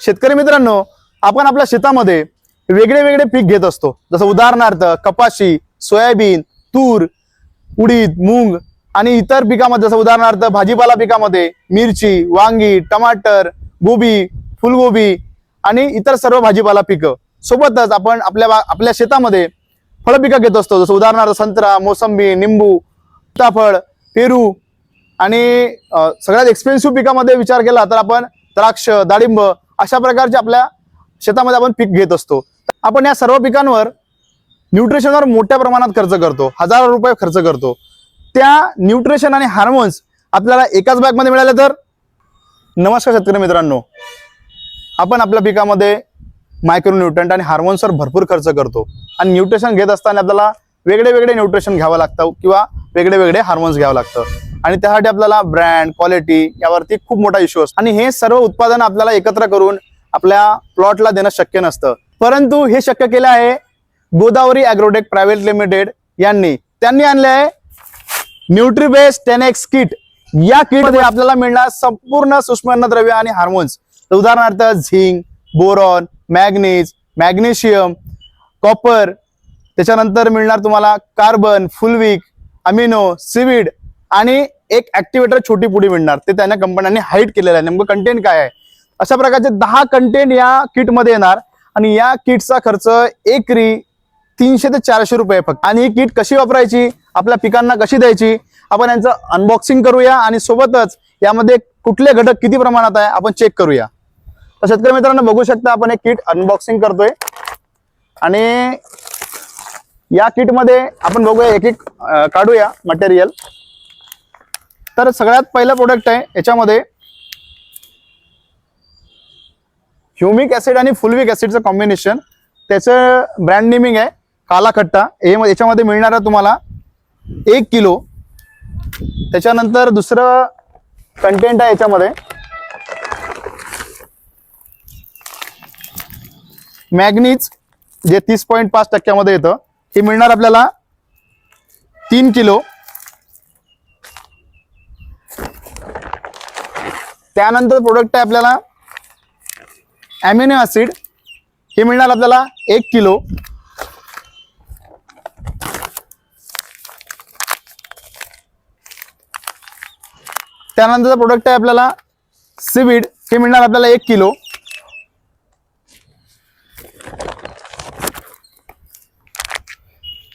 शेतकरी मित्रांनो, आपण आपल्या शेतामध्ये वेगळे वेगळे पीक घेत असतो. जसं उदाहरणार्थ कपाशी, सोयाबीन, तूर, उडीद, मूग आणि इतर पिकामध्ये जसं उदाहरणार्थ भाजीपाला पिकामध्ये मिरची, वांगी, टमाटर, गोबी, फुलगोबी आणि इतर सर्व भाजीपाला पिकं. सोबतच आपण आपल्या शेतामध्ये फळ पिकं घेत असतो. जसं उदाहरणार्थ संत्रा, मोसंबी, निंबू, सीताफळ, पेरू आणि सगळ्यात एक्सपेन्सिव्ह पिकामध्ये विचार केला तर आपण द्राक्ष, डाळिंब अशा प्रकारचे आपल्या शेतामध्ये आपण पीक घेत असतो. आपण या सर्व पिकांवर न्यूट्रिशनवर मोठ्या प्रमाणात खर्च करतो, हजारो रुपये खर्च करतो. त्या न्यूट्रिशन आणि हार्मोन्स आपल्याला एकाच बॅगमध्ये मिळाले तर. नमस्कार शेतकरी मित्रांनो, आपण आपल्या पिकामध्ये मायक्रोन्यूट्रंट आणि हार्मोन्सवर भरपूर खर्च करतो आणि न्यूट्रिशन घेत असताना आपल्याला वेगळे वेगळे न्यूट्रिशन घ्यावं लागतं किंवा वेगळे वेगळे हार्मोन्स घ्यावं लागतं आणि त्यासाठी आपल्याला ब्रँड, क्वालिटी यावरती खूप मोठा इश्यू असतो आणि हे सर्व उत्पादन आपल्याला एकत्र करून आपल्या प्लॉटला देणं शक्य नसतं. परंतु हे शक्य केलं आहे गोदावरी ॲग्रोटेक प्रायव्हेट लिमिटेड यांनी. त्यांनी आणले आहे न्यूट्रीबेस 10X किट. या किट मध्ये आपल्याला मिळणार संपूर्ण सूक्ष्म अन्नद्रव्य आणि हार्मोन्स. उदाहरणार्थ zinc, boron, manganese, magnesium, copper, त्याच्यानंतर मिळणार तुम्हाला कार्बन, फुलविक, अमिनो, सीवीड आणि एक ऍक्टिव्हेटर छोटी पुडी मिळणार. ते त्यांना कंपन्यांनी हाईड केलेलं आहे. नेमकं कंटेंट काय आहे, अशा प्रकारचे 10 कंटेंट या किट मध्ये येणार आणि या किटचा खर्च एकरी 300 ते 400 रुपये फक्त. आणि ही किट कशी वापरायची, आपल्या पिकांना कशी द्यायची, आपण यांचं अनबॉक्सिंग करूया आणि सोबतच यामध्ये कुठले घटक किती प्रमाणात आहे आपण चेक करूया. तर शेतकरी मित्रांनो बघू शकता, आपण एक किट अनबॉक्सिंग करतोय आणि या किट मध्ये आपण बघूया, एक एक काढूया मटेरियल. तर सगळ्यात पहिलं प्रोडक्ट आहे, याच्यामध्ये ह्युमिक ऍसिड आणि फुलविक ऍसिडचं कॉम्बिनेशन. त्याचं ब्रँड नेमिंग आहे काला खट्टा. याच्यामध्ये मिळणार आहे तुम्हाला 1 किलो. त्याच्यानंतर दुसरं कंटेंट आहे याच्यामध्ये मॅग्नीज, जे 30.5% येतं. हे मिळणार आपल्याला 3 किलो. त्यानंतर प्रोडक्ट आहे आपल्याला अमिनो ऍसिड. हे मिळणार आपल्याला 1 किलो. त्यानंतर प्रोडक्ट आहे आपल्याला सीवीड. हे मिळणार आपल्याला 1 किलो.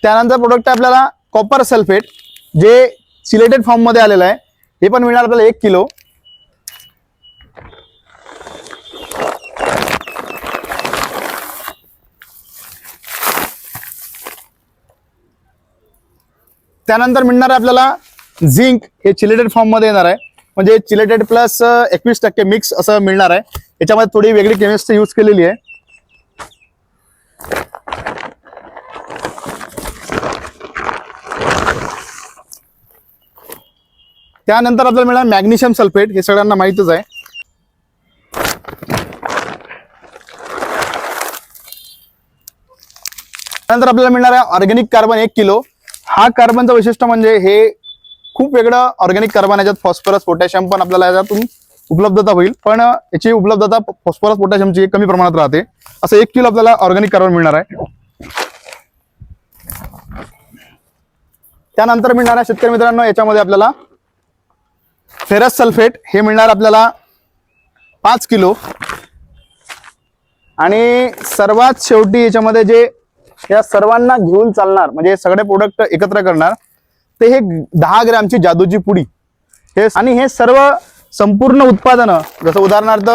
त्यानंतर प्रोडक्ट आहे आपल्याला कॉपर सल्फेट, जे सिलेटेड फॉर्म मध्ये आलेलं आहे. हे पण मिळणार आपल्याला 1 किलो. त्यानंतर मिळणार आहे आपल्याला झिंक. हे चिलेटेड फॉर्म मध्ये येणार आहे, म्हणजे चिलेटेड प्लस 21% मिक्स असं मिळणार आहे. याच्यामध्ये थोडी वेगळी केमिस्ट्री यूज केलेली आहे. त्यानंतर आपल्याला मिळणार मॅग्नेशियम सल्फेट. हे सगळ्यांना माहितच आहे. त्यानंतर आपल्याला मिळणार आहे ऑर्गॅनिक कार्बन 1 किलो. हा कार्बनचं वैशिष्ट्य म्हणजे हे खूप वेगळं ऑर्गॅनिक कार्बन. याच्यात फॉस्फरस, पोटॅशियम पण आपल्याला याच्यातून उपलब्धता होईल, पण याची उपलब्धता फॉस्फरस, पोटॅशियमची कमी प्रमाणात राहते. असं 1 किलो आपल्याला ऑर्गॅनिक कार्बन मिळणार आहे. त्यानंतर मिळणार आहे शेतकरी मित्रांनो याच्यामध्ये आपल्याला फेरस सल्फेट. हे मिळणार आपल्याला 5 किलो. आणि सर्वात शेवटी याच्यामध्ये जे या सर्वांना घेऊन चालणार, म्हणजे सगळे प्रोडक्ट एकत्र करणार, ते हे 10 ग्रॅमची जादूची पुडी. हे आणि हे सर्व संपूर्ण उत्पादनं, जसं उदाहरणार्थ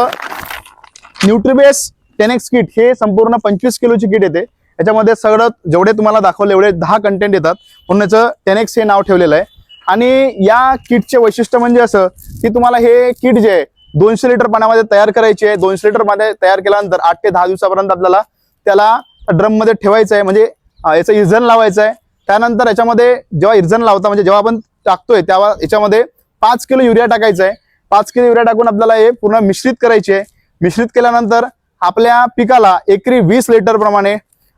न्यूट्रीबेस 10X किट, हे संपूर्ण 25 किलोची किट येते. याच्यामध्ये सगळं जेवढे तुम्हाला दाखवले एवढे 10 कंटेंट येतात, म्हणून याचं 10X हे नाव ठेवलेलं आहे. आणि या किटचे वैशिष्ट्य म्हणजे असं की तुम्हाला हे किट जे आहे 200 लिटर पाण्यामध्ये तयार करायचे आहे. 200 लिटर मध्ये तयार केल्यानंतर 8 ते 10 दिवसापर्यंत आपल्याला त्याला ड्रम मध्ये ठेवायचं आहे, म्हणजे याचं इर्झन लावायचं आहे. त्यानंतर याच्यामध्ये जेव्हा इर्झन लावता, म्हणजे जेव्हा आपण टाकतोय तेव्हा याच्यामध्ये 5 किलो युरिया टाकायचं आहे. 5 किलो युरिया टाकून आपल्याला हे पूर्ण मिश्रित करायचे आहे. मिश्रित केल्यानंतर आपल्या पिकाला एकरी 20 लिटर प्रमाणे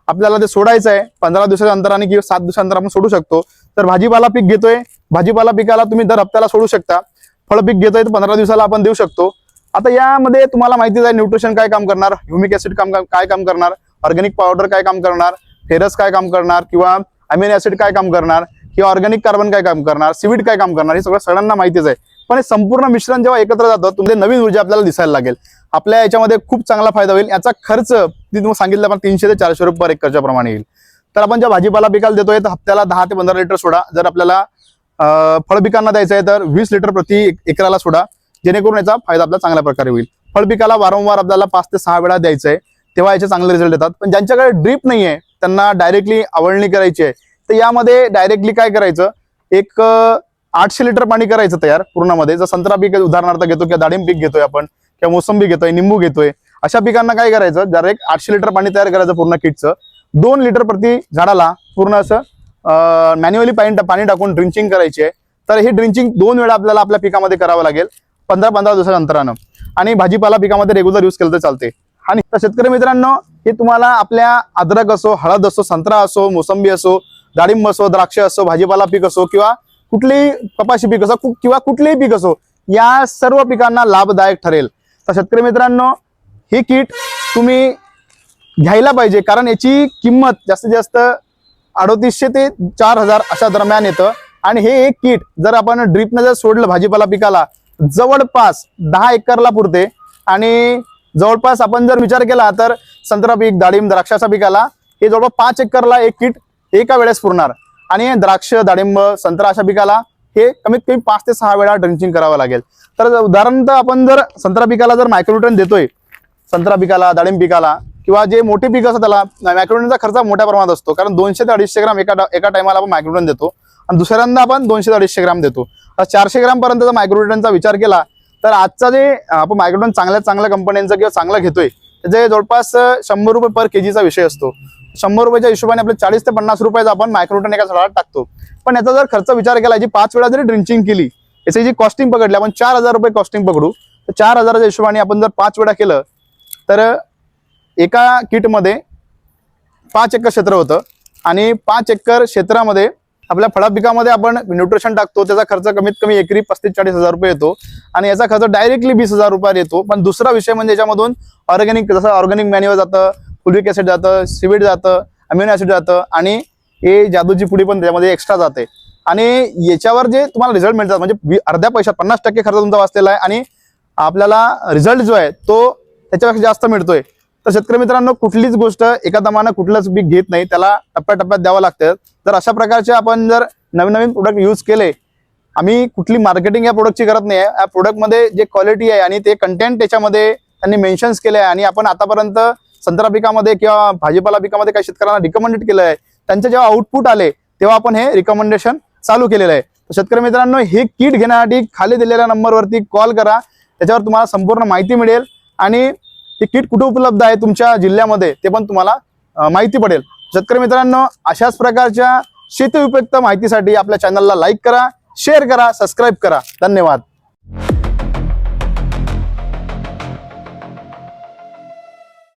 आपल्याला ते सोडायचं आहे. 15 दिवसाच्या अंतराने किंवा 7 दिवसानंतर आपण सोडू शकतो. तर भाजीपाला पीक घेतोय, भाजीपाला पिकाला तुम्ही दर हप्त्याला सोडू शकता. फळ पीक घेतोय तर 15 दिवसाला आपण देऊ शकतो. आता यामध्ये तुम्हाला माहितीच आहे न्यूट्रिशन काय काम करणार, ह्युमिक ऍसिड काय काम करणार, ऑर्गॅनिक पावडर काय काम करणार, फेरस काय काम करणार, किंवा अमिनो ऍसिड काय काम करणार, किंवा ऑर्गॅनिक कार्बन काय काम करणार, सीवीड काय काम करणार, हे सगळं सगळ्यांना माहितीच आहे. पण हे संपूर्ण मिश्रण जेव्हा एकत्र जातं तुमचे नवीन ऊर्जा आपल्याला दिसायला लागेल. आपल्या याच्यामध्ये खूप चांगला फायदा होईल. याचा खर्च मी तुम्हाला सांगितलं पण 300 ते 400 रुपये पर एकरच्या प्रमाणे येईल. तर आपण ज्या भाजीपाला पिकाला देतोय तर हप्त्याला 10 ते 15 लिटर सोडा. जर आपल्याला फळ पिकांना द्यायचं आहे तर 20 लिटर प्रति एकराला सोडा, जेणेकरून याचा फायदा आपल्याला चांगल्या प्रकारे होईल. फळ पिकाला वारंवार आपल्याला 5 ते 6 वेळा द्यायचं आहे, तेव्हा याचे चांगले रिझल्ट येतात. पण ज्यांच्याकडे ड्रीप नाही आहे त्यांना डायरेक्टली आवळणी करायची आहे, तर यामध्ये डायरेक्टली काय करायचं, एक 800 लिटर पाणी करायचं तयार पूर्णामध्ये. जर संत्रा पीक उदाहरणार्थ घेतो किंवा डाळिंब पीक घेतोय आपण, किंवा मोसंबी घेतोय, निंबू घेतोय, अशा पिकांना काय करायचं, डायरेक्ट 800 लिटर पाणी तयार करायचं पूर्ण किटचं. 2 लिटर प्रति झाडाला पूर्ण असं मॅन्युअली पाणी टाकून ड्रिंचिंग करायची आहे. तर ही ड्रिंचिंग 2 वेळा आपल्याला आपल्या पिकामध्ये करावं लागेल 15-15 दिवसाच्या अंतरानं. आणि भाजीपाला पिकामध्ये रेग्युलर यूज केलं तर चालते. आणि तर शेतकरी मित्रांनो, हे तुम्हाला आपल्या अद्रक असो, हळद असो, संत्रा असो, मोसंबी असो, डाळिंब असो, द्राक्ष असो, भाजीपाला पीक असो, किंवा कुठलीही कपाशी पीक असो, किंवा कुठलेही पीक असो, या सर्व पिकांना लाभदायक ठरेल. तर शेतकरी मित्रांनो, ही किट तुम्ही घ्यायला पाहिजे, कारण याची किंमत जास्तीत जास्त 3800 ते 4000 अशा दरम्यान येतं. आणि हे एक किट जर आपण ड्रीपनं जर सोडलं भाजीपाला पिकाला, जवळपास 10 एकरला पुरते. आणि जवळपास आपण जर विचार केला तर संत्रा पीक, डाळिंब, द्राक्षाच्या पिकाला हे जवळपास 5 एकरला एक किट एका वेळेस पुरणार. आणि द्राक्ष, डाळिंब, संत्रा अशा पिकाला हे कमीत कमी 5 ते 6 वेळा ड्रिंचिंग करावं लागेल. तर उदाहरणतः आपण जर संत्रा पिकाला जर मायक्रोन्यूट्रन देतोय, संत्रा पिकाला, डाळिंब पिकाला, किंवा जे मोठे पीक असतं त्याला मायक्रोन्यूट्रनचा खर्च मोठ्या प्रमाणात असतो, कारण 200 ते 250 ग्राम एका टायमाला आपण मायक्रोन्यूट्रन देतो, आणि दुसऱ्यांदा आपण 200 ते 250 ग्राम देतो. 400 ग्राम पर्यंतचा मायक्रोन्यूट्रनचा विचार केला तर आजचा जे आपण मायक्रोन्यूट्रन चांगल्या कंपन्यांचा किंवा चांगला घेतोय त्याचे जवळपास 100 रुपये पर केजीचा विषय असतो. 100 रुपयाच्या हिशोबाने आपले 40 ते 50 रुपयाचा आपण मायक्रोन्यूट्रन एका झाडाला टाकतो. पण याचा जर खर्च विचार केला, जी 5 वेळा जरी ड्रिंचिंग केली, याची जी कॉस्टिंग पकडली आपण 4000 रुपये कॉस्टिंग पकडू, तर 4000च्या हिशोबाने आपण जर 5 वेळा केलं तर एका किटमध्ये 5 एकर क्षेत्र होतं. आणि 5 एकर क्षेत्रामध्ये आपल्या फळा पिकामध्ये आपण न्यूट्रिशन टाकतो, त्याचा खर्च कमीत कमी एकरी 35-40 हजार रुपये येतो. आणि याचा खर्च डायरेक्टली 20,000 रुपये येतो. पण दुसरा विषय म्हणजे याच्यामधून ऑर्गॅनिक, जसं ऑर्गॅनिक मॅन्युअर जातं, फुलिक ऍसिड जातं, सीवीड जातं, अमिनो ऍसिड जातं, आणि हे जादूची पुडी पण त्याच्यामध्ये एक्स्ट्रा जाते. आणि याच्यावर जे तुम्हाला रिझल्ट मिळतात म्हणजे अर्ध्या पैशात 50% खर्च तुमचा वाचलेला आहे, आणि आपल्याला रिझल्ट जो आहे तो त्याच्यापेक्षा जास्त मिळतोय. तर शेतकरी मित्रांनो, कुठलीच गोष्ट एका दमानं कुठलंच पीक घेत नाही, त्याला टप्प्याटप्प्यात द्यावं लागतं. जर अशा प्रकारचे आपण जर नवीन प्रोडक्ट यूज केले, आम्ही कुठली मार्केटिंग या प्रोडक्टची करत नाही आहे, या प्रोडक्टमध्ये जे क्वालिटी आहे आणि ते कंटेंट त्याच्यामध्ये त्यांनी मेन्शन्स केले आहे, आणि आपण आतापर्यंत संत्रा पिकामध्ये किंवा भाजीपाला पिकामध्ये काही शेतकऱ्यांना रिकमेंडेड केलं आहे, त्यांचे जेव्हा आउटपुट आले तेव्हा आपण हे रिकमेंडेशन चालू केलेलं आहे. तर शेतकरी मित्रांनो, हे किट घेण्यासाठी खाली दिलेल्या नंबरवरती कॉल करा, त्याच्यावर तुम्हाला संपूर्ण माहिती मिळेल. आणि हे किट कुठे उपलब्ध आहे तुमच्या जिल्ह्यामध्ये ते पण तुम्हाला माहिती पडेल. शेतकरी मित्रांनो, अशाच प्रकारच्या शेती उपयुक्त माहितीसाठी आपल्या चॅनलला लाईक करा, शेअर करा, सबस्क्राईब करा. धन्यवाद.